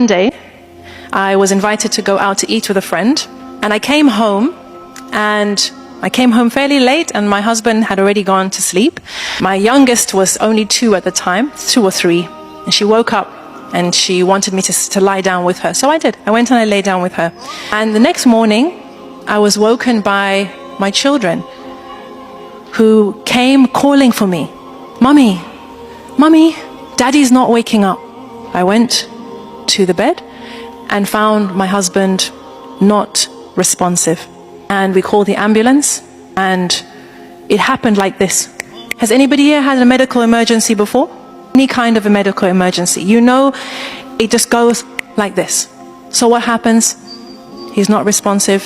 One day, I was invited to go out to eat with a friend, and I came home fairly late, and my husband had already gone to sleep. My youngest was only 2 at the time, 2 or 3, and she woke up and she wanted me to lie down with her. So I did. I went and I lay down with her. And the next morning, I was woken by my children who came calling for me. Mummy, Mummy, Daddy's not waking up. I went to the bed and found my husband not responsive. And we called the ambulance, and it happened like this. Has anybody here had a medical emergency before? Any kind of a medical emergency. You know, it just goes like this. So what happens? He's not responsive.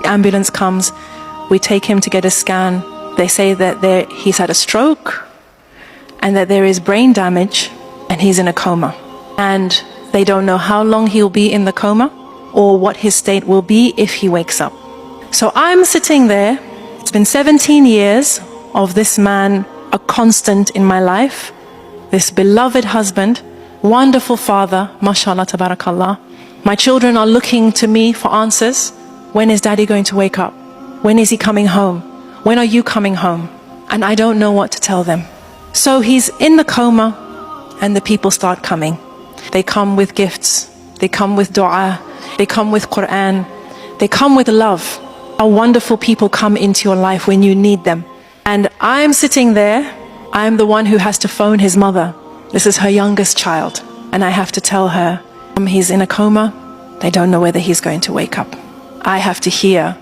The ambulance comes. We take him to get a scan. They say that he's had a stroke and that there is brain damage and he's in a coma. And they don't know how long he'll be in the coma or what his state will be if he wakes up. So I'm sitting there. It's been 17 years of this man, a constant in my life, this beloved husband, wonderful father, mashallah, tabarakallah. My children are looking to me for answers. When is Daddy going to wake up? When is he coming home? When are you coming home? And I don't know what to tell them. So he's in the coma, and the people start coming. They come with gifts. They come with dua. They come with Quran. They come with love. How wonderful people come into your life when you need them. And I'm sitting there. I'm the one who has to phone his mother. This is her youngest child. And I have to tell her, he's in a coma. They don't know whether he's going to wake up. I have to hear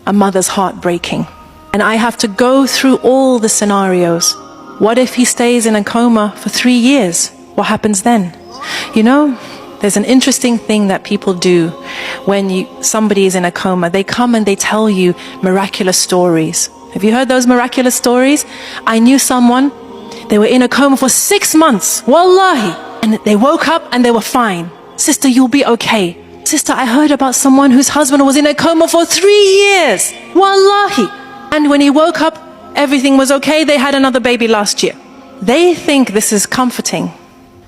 a mother's heart breaking. And I have to go through all the scenarios. What if he stays in a coma for 3 years? What happens then? You know, there's an interesting thing that people do when somebody is in a coma. They come and they tell you miraculous stories. Have you heard those miraculous stories? I knew someone, they were in a coma for 6 months, wallahi, and they woke up and they were fine. Sister, you'll be okay. Sister, I heard about someone whose husband was in a coma for 3 years, wallahi. And when he woke up, everything was okay. They had another baby last year. They think this is comforting.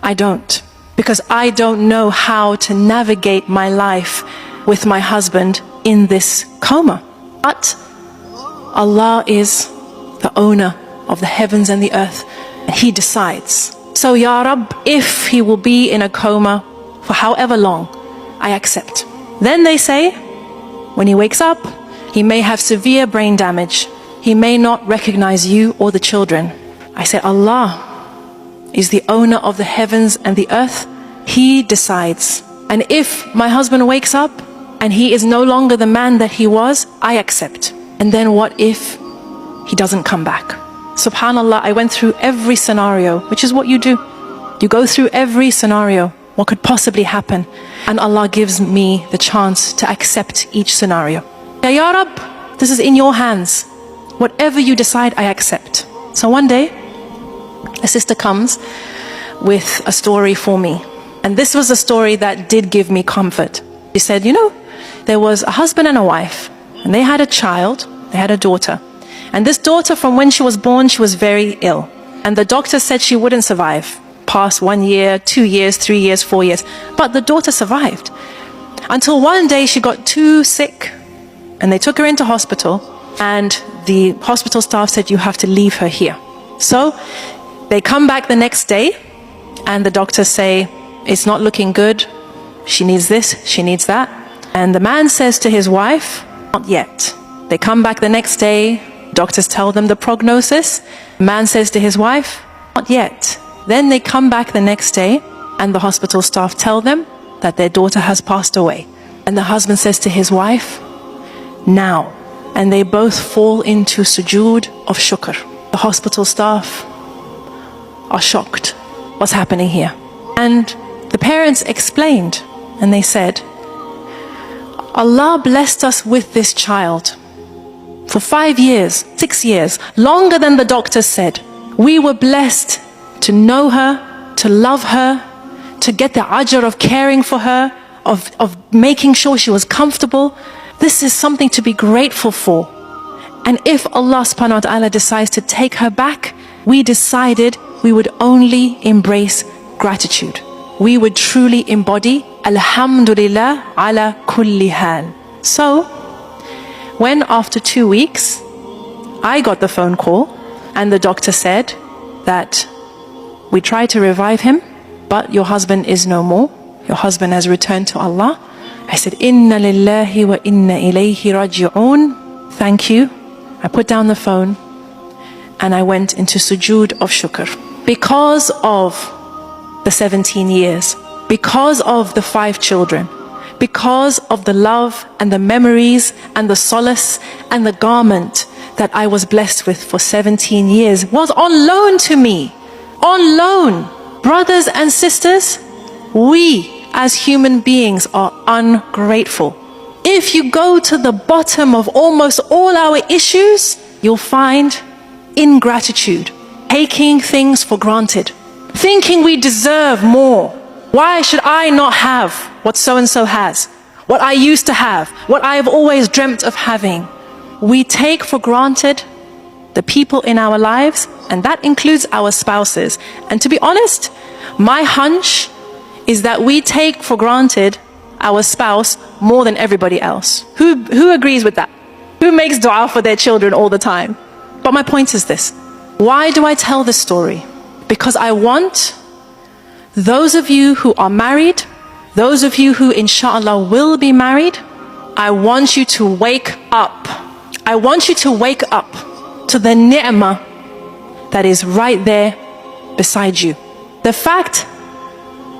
I don't, because I don't know how to navigate my life with my husband in this coma. But Allah is the owner of the heavens and the earth, and He decides. So, Ya Rab, if he will be in a coma for however long, I accept. Then they say, when he wakes up, he may have severe brain damage. He may not recognize you or the children. I say, Allah is the owner of the heavens and the earth. He decides. And if my husband wakes up and he is no longer the man that he was, I accept. And then what if he doesn't come back? Subhanallah, I went through every scenario, which is what you do. You go through every scenario, what could possibly happen. And Allah gives me the chance to accept each scenario. Ya Rab, this is in your hands. Whatever you decide, I accept. So one day, a sister comes with a story for me. And this was a story that did give me comfort. She said, you know, there was a husband and a wife, and they had a child, they had a daughter. And this daughter, from when she was born, she was very ill. And the doctor said she wouldn't survive past 1 year, 2 years, 3 years, 4 years. But the daughter survived. Until one day she got too sick, and they took her into hospital, and the hospital staff said, you have to leave her here. So they come back the next day, and the doctors say, it's not looking good. She needs this, she needs that. And the man says to his wife, not yet. They come back the next day, doctors tell them the prognosis. The man says to his wife, not yet. Then they come back the next day, and the hospital staff tell them that their daughter has passed away. And the husband says to his wife, now. And they both fall into sujood of shukr. The hospital staff are shocked. What's happening here? And the parents explained, and they said, Allah blessed us with this child for 5 years, 6 years, longer than the doctors said. We were blessed to know her, to love her, to get the ajr of caring for her, of making sure she was comfortable. This is something to be grateful for. And if Allah subhanahu wa ta'ala decides to take her back, we decided we would only embrace gratitude. we would truly embody Alhamdulillah ala kulli hal. So, when after 2 weeks, I got the phone call and the doctor said that we tried to revive him, but your husband is no more. Your husband has returned to Allah. I said, Inna lillahi wa inna ilayhi raji'un. Thank you. I put down the phone and I went into sujood of shukr. Because of the 17 years, because of the 5 children, because of the love and the memories and the solace and the garment that I was blessed with for 17 years was on loan to me. On loan. Brothers and sisters, we as human beings are ungrateful. If you go to the bottom of almost all our issues, you'll find ingratitude, taking things for granted, thinking we deserve more. Why should I not have what so-and-so has, what I used to have, what I have always dreamt of having? We take for granted the people in our lives, and that includes our spouses. And to be honest, my hunch is that we take for granted our spouse more than everybody else. Who agrees with that? Who makes dua for their children all the time? But my point is this. Why do I tell this story? Because I want those of you who are married, those of you who inshallah will be married, I want you to wake up. I want you to wake up to the ni'mah that is right there beside you. The fact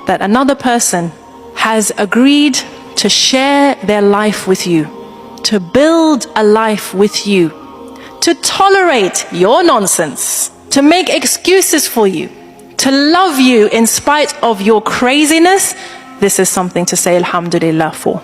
that another person has agreed to share their life with you, to build a life with you, to tolerate your nonsense, to make excuses for you, to love you in spite of your craziness, this is something to say alhamdulillah for.